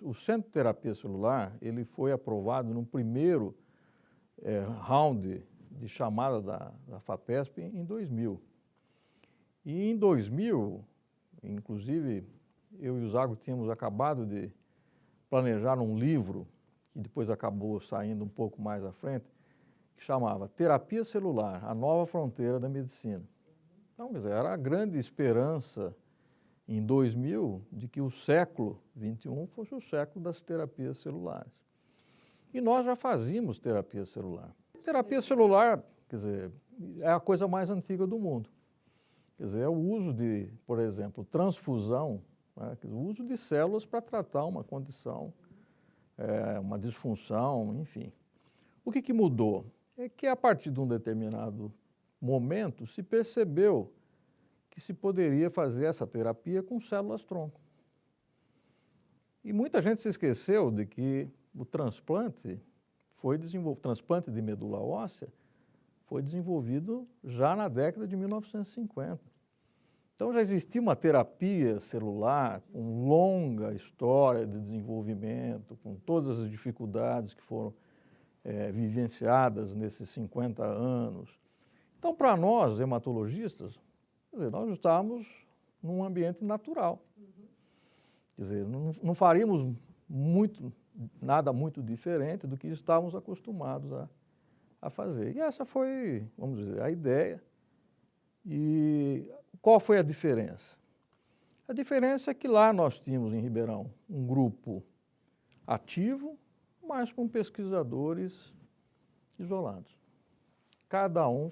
o Centro de Terapia Celular, ele foi aprovado no primeiro round de chamada da FAPESP em 2000. E em 2000, inclusive, eu e o Zago tínhamos acabado de planejar um livro, que depois acabou saindo um pouco mais à frente, que chamava Terapia Celular, a Nova Fronteira da Medicina. Então, quer dizer, era a grande esperança em 2000 de que o século XXI fosse o século das terapias celulares. E nós já fazíamos terapia celular. Terapia celular, quer dizer, é a coisa mais antiga do mundo. Quer dizer, é o uso de, por exemplo, transfusão, né, o uso de células para tratar uma condição, uma disfunção, enfim. O que mudou? É que a partir de um determinado momento se percebeu que se poderia fazer essa terapia com células-tronco. E muita gente se esqueceu de que o transplante transplante de medula óssea foi desenvolvido já na década de 1950. Então já existia uma terapia celular com longa história de desenvolvimento, com todas as dificuldades que foram vivenciadas nesses 50 anos. Então, para nós, hematologistas, quer dizer, nós estávamos num ambiente natural. Quer dizer, não faríamos nada muito diferente do que estávamos acostumados a fazer. E essa foi, vamos dizer, a ideia. E qual foi a diferença? A diferença é que lá nós tínhamos em Ribeirão um grupo ativo, mas com pesquisadores isolados. Cada um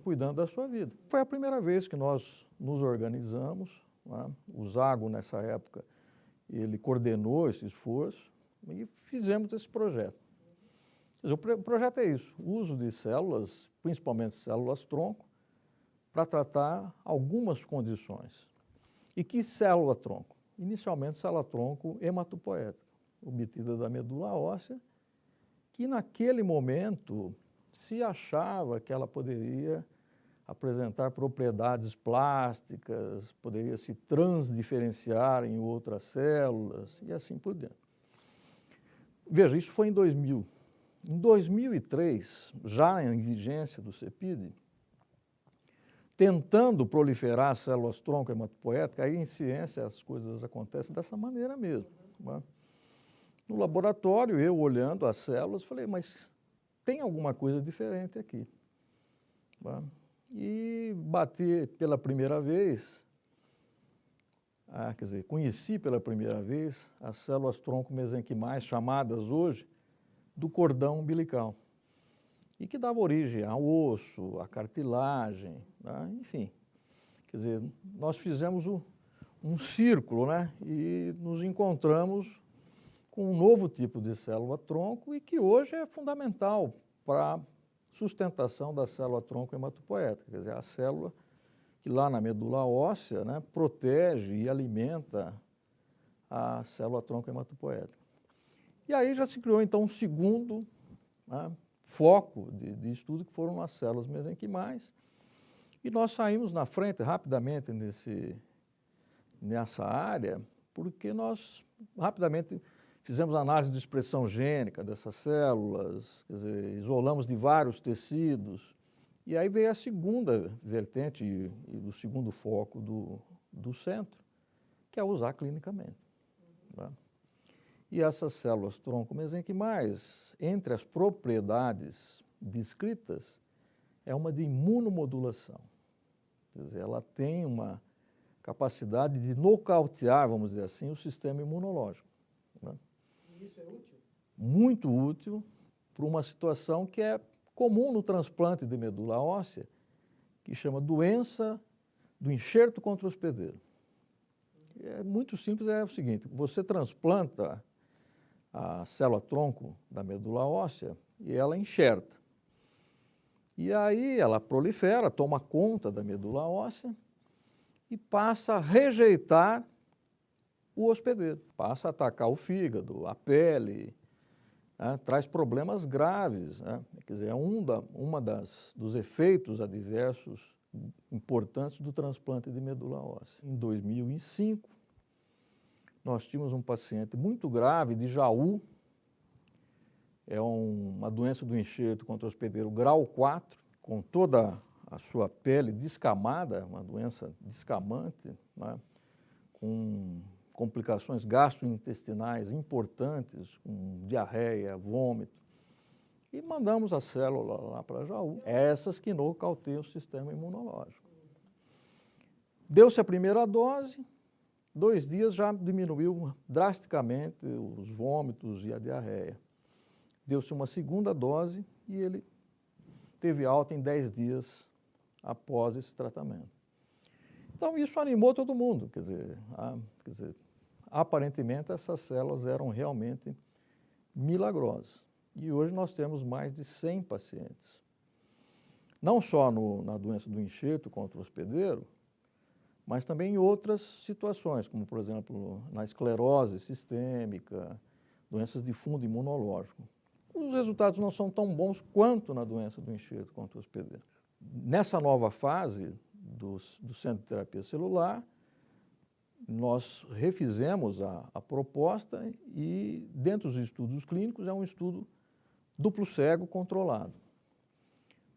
cuidando da sua vida. Foi a primeira vez que nós nos organizamos, né? O Zago, nessa época, ele coordenou esse esforço e fizemos esse projeto. Quer dizer, o projeto é isso, o uso de células, principalmente células-tronco, para tratar algumas condições. E que célula-tronco? Inicialmente, célula-tronco hematopoética, obtida da medula óssea, que naquele momento se achava que ela poderia apresentar propriedades plásticas, poderia se transdiferenciar em outras células e assim por diante. Veja, isso foi em 2000. Em 2003, já em vigência do CEPID, tentando proliferar células-tronco hematopoéticas, aí em ciência as coisas acontecem dessa maneira mesmo. Né? No laboratório, eu olhando as células, falei, mas tem alguma coisa diferente aqui. Né? E bati pela primeira vez, quer dizer, conheci pela primeira vez as células-tronco mesenquimais, chamadas hoje do cordão umbilical, e que dava origem ao osso, à cartilagem, né? Enfim. Quer dizer, nós fizemos um círculo, né? E nos encontramos com um novo tipo de célula-tronco e que hoje é fundamental para a sustentação da célula-tronco hematopoética, quer dizer, a célula que lá na medula óssea, né, protege e alimenta a célula-tronco hematopoética. E aí já se criou então um segundo, né, foco de estudo, que foram as células mesenquimais, e nós saímos na frente rapidamente nessa área, porque nós rapidamente fizemos análise de expressão gênica dessas células, quer dizer, isolamos de vários tecidos, e aí veio a segunda vertente e o segundo foco do centro, que é usar clinicamente. Tá? E essas células-tronco mesenquimais, entre as propriedades descritas, é uma de imunomodulação. Quer dizer, ela tem uma capacidade de nocautear, vamos dizer assim, o sistema imunológico. Né? E isso é útil? Muito útil para uma situação que é comum no transplante de medula óssea, que chama doença do enxerto contra o hospedeiro. É muito simples, é o seguinte, você transplanta a célula-tronco da medula óssea e ela enxerta. E aí ela prolifera, toma conta da medula óssea e passa a rejeitar o hospedeiro, passa a atacar o fígado, a pele, né, traz problemas graves. Né? Quer dizer, é uma dos efeitos adversos importantes do transplante de medula óssea. Em 2005, nós tínhamos um paciente muito grave de Jaú, é uma doença do enxerto contra hospedeiro grau 4, com toda a sua pele descamada, uma doença descamante, né, com complicações gastrointestinais importantes, com diarreia, vômito. E mandamos a célula lá para Jaú, essas que nocauteiam o sistema imunológico. Deu-se a primeira dose, 2 dias já diminuiu drasticamente os vômitos e a diarreia. Deu-se uma segunda dose e ele teve alta em 10 dias após esse tratamento. Então isso animou todo mundo, quer dizer, aparentemente essas células eram realmente milagrosas. E hoje nós temos mais de 100 pacientes. Não só na doença do enxerto contra o hospedeiro, mas também em outras situações, como por exemplo na esclerose sistêmica, doenças de fundo imunológico. Os resultados não são tão bons quanto na doença do enxerto contra o hospedeiro. Nessa nova fase do Centro de Terapia Celular, nós refizemos a proposta e, dentro dos estudos clínicos, é um estudo duplo cego controlado.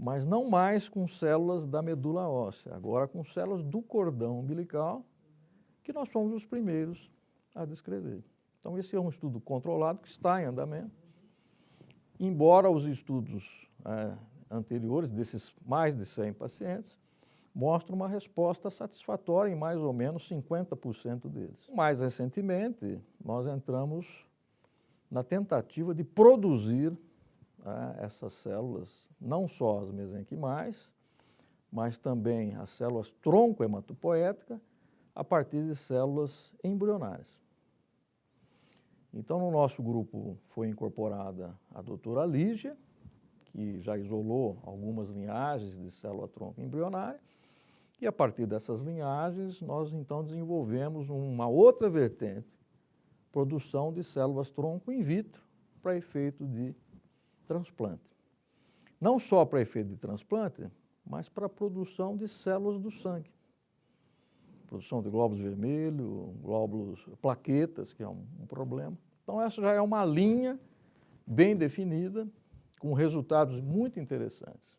Mas não mais com células da medula óssea, agora com células do cordão umbilical, que nós fomos os primeiros a descrever. Então, esse é um estudo controlado que está em andamento. Embora os estudos anteriores, desses mais de 100 pacientes, mostram uma resposta satisfatória em mais ou menos 50% deles. Mais recentemente, nós entramos na tentativa de produzir essas células, não só as mesenquimais, mas também as células tronco hematopoética, a partir de células embrionárias. Então, no nosso grupo foi incorporada a doutora Lígia, que já isolou algumas linhagens de célula-tronco embrionária, e a partir dessas linhagens, nós então desenvolvemos uma outra vertente, produção de células-tronco in vitro para efeito de transplante. Não só para efeito de transplante, mas para a produção de células do sangue. Produção de glóbulos vermelhos, plaquetas, que é um problema. Então, essa já é uma linha bem definida, com resultados muito interessantes.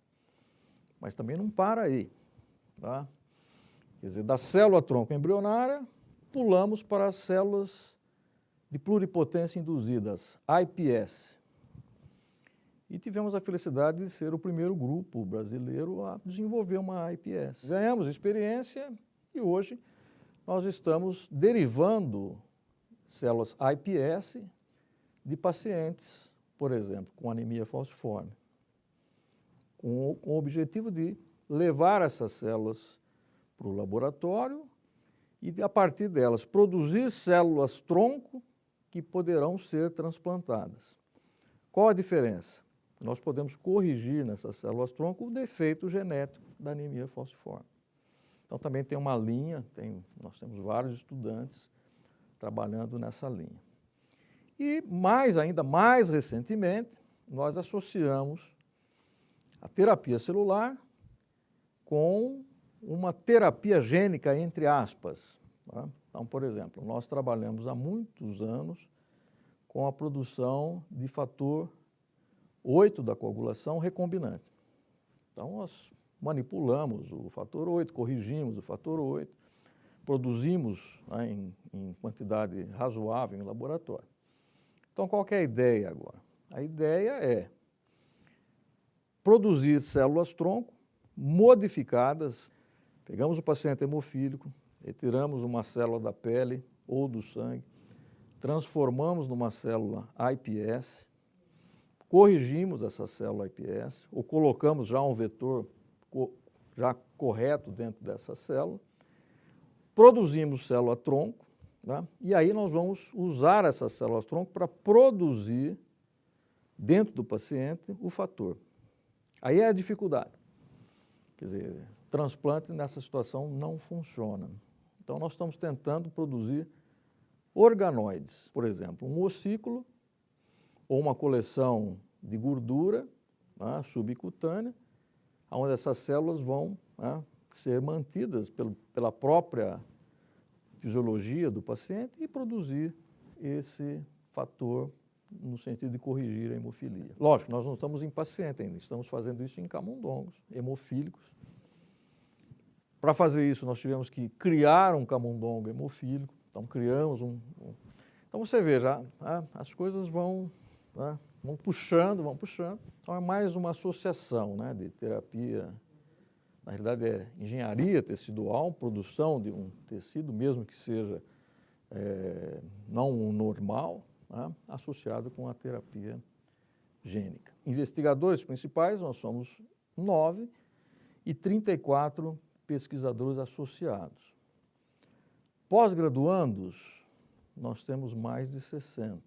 Mas também não para aí. Tá? Quer dizer, da célula-tronco embrionária, pulamos para as células de pluripotência induzidas, iPS. E tivemos a felicidade de ser o primeiro grupo brasileiro a desenvolver uma iPS. Ganhamos experiência e hoje nós estamos derivando células iPS de pacientes, por exemplo, com anemia falciforme, com o objetivo de levar essas células para o laboratório e, a partir delas, produzir células-tronco que poderão ser transplantadas. Qual a diferença? Nós podemos corrigir nessas células-tronco o defeito genético da anemia falciforme. Então, também tem uma linha, nós temos vários estudantes trabalhando nessa linha. E, ainda mais recentemente, nós associamos a terapia celular com uma terapia gênica, entre aspas. Tá? Então, por exemplo, nós trabalhamos há muitos anos com a produção de fator 8 da coagulação recombinante. Então, nós manipulamos o fator 8, corrigimos o fator 8, produzimos em quantidade razoável em laboratório. Então, qual que é a ideia agora? A ideia é produzir células-tronco modificadas. Pegamos o paciente hemofílico, retiramos uma célula da pele ou do sangue, transformamos numa célula iPS, corrigimos essa célula iPS, ou colocamos já um vetor já correto dentro dessa célula, produzimos célula-tronco, tá? E aí nós vamos usar essas células-tronco para produzir dentro do paciente o fator. Aí é a dificuldade. Quer dizer, transplante nessa situação não funciona. Então nós estamos tentando produzir organoides, por exemplo, um ossículo ou uma coleção de gordura, né, subcutânea, onde essas células vão, né, ser mantidas pela própria fisiologia do paciente e produzir esse fator no sentido de corrigir a hemofilia. Lógico, nós não estamos em paciente ainda, estamos fazendo isso em camundongos hemofílicos. Para fazer isso, nós tivemos que criar um camundongo hemofílico, então criamos Então você veja, as coisas vão puxando, então é mais uma associação, né, de terapia, na realidade é engenharia tecidual, produção de um tecido, mesmo que seja não um normal, né, associado com a terapia gênica. Investigadores principais, nós somos 9 e 34 pesquisadores associados. Pós-graduandos, nós temos mais de 60.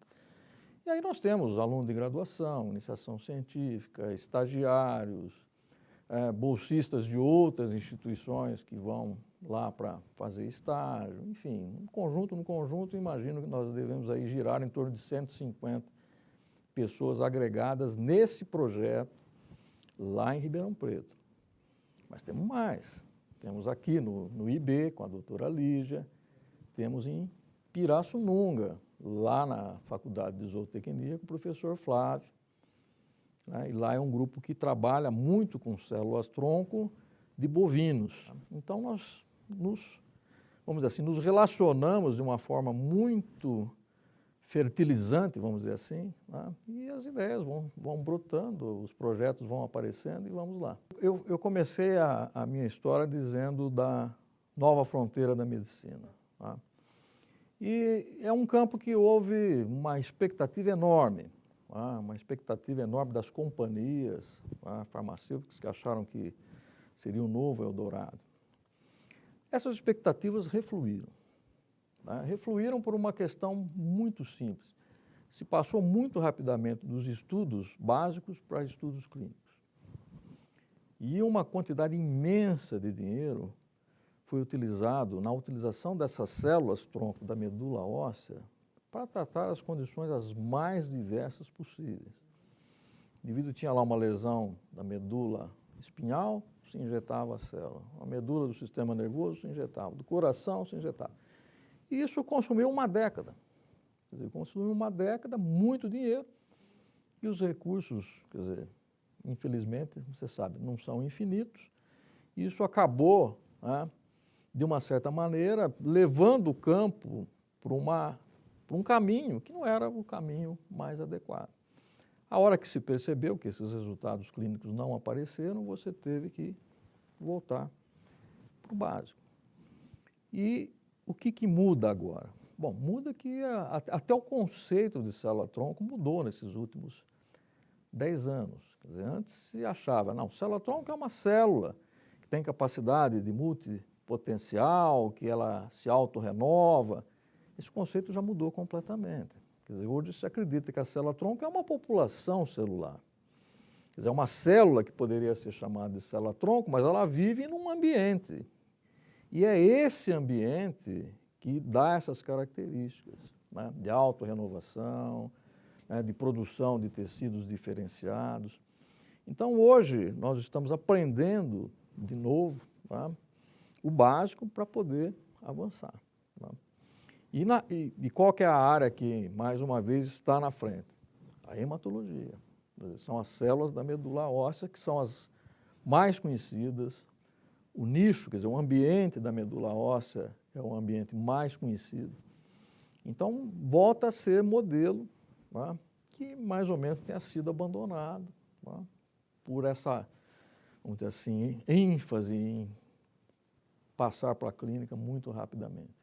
E aí nós temos alunos de graduação, iniciação científica, estagiários, bolsistas de outras instituições que vão lá para fazer estágio, enfim, no conjunto, imagino que nós devemos aí girar em torno de 150 pessoas agregadas nesse projeto lá em Ribeirão Preto. Mas temos mais, temos aqui no IB com a doutora Lígia, temos em Pirassununga, lá na Faculdade de Zootecnia, com o professor Flávio. Né? E lá é um grupo que trabalha muito com células-tronco de bovinos. Então, nós vamos dizer assim, nos relacionamos de uma forma muito fertilizante, vamos dizer assim, né? E as ideias vão brotando, os projetos vão aparecendo e vamos lá. Eu comecei a minha história dizendo da nova fronteira da medicina. Tá? E é um campo que houve uma expectativa enorme das companhias farmacêuticas que acharam que seria um novo Eldorado. Essas expectativas refluíram. Refluíram por uma questão muito simples. Se passou muito rapidamente dos estudos básicos para estudos clínicos. E uma quantidade imensa de dinheiro foi utilizado na utilização dessas células-tronco da medula óssea para tratar as condições as mais diversas possíveis. O indivíduo tinha lá uma lesão da medula espinhal, se injetava a célula. A medula do sistema nervoso se injetava, do coração se injetava. E isso consumiu uma década. Quer dizer, consumiu uma década, muito dinheiro, e os recursos, quer dizer, infelizmente, você sabe, não são infinitos. E isso acabou, né, de uma certa maneira, levando o campo para um caminho que não era o caminho mais adequado. A hora que se percebeu que esses resultados clínicos não apareceram, você teve que voltar para o básico. E o que muda agora? Bom, muda que até o conceito de célula-tronco mudou nesses últimos 10 anos. Quer dizer, antes se achava, não, célula-tronco é uma célula que tem capacidade de multipotencial, que ela se autorrenova. Esse conceito já mudou completamente. Quer dizer, hoje se acredita que a célula-tronco é uma população celular. Quer dizer, é uma célula que poderia ser chamada de célula-tronco, mas ela vive num ambiente. E é esse ambiente que dá essas características, né, de autorrenovação, né, de produção de tecidos diferenciados. Então, hoje, nós estamos aprendendo de novo, tá, o básico para poder avançar. Tá? E qual que é a área que, mais uma vez, está na frente? A hematologia. São as células da medula óssea que são as mais conhecidas. O nicho, quer dizer, o ambiente da medula óssea é o ambiente mais conhecido. Então, volta a ser modelo, tá, que mais ou menos tenha sido abandonado, tá, por essa, vamos dizer assim, ênfase em passar para a clínica muito rapidamente.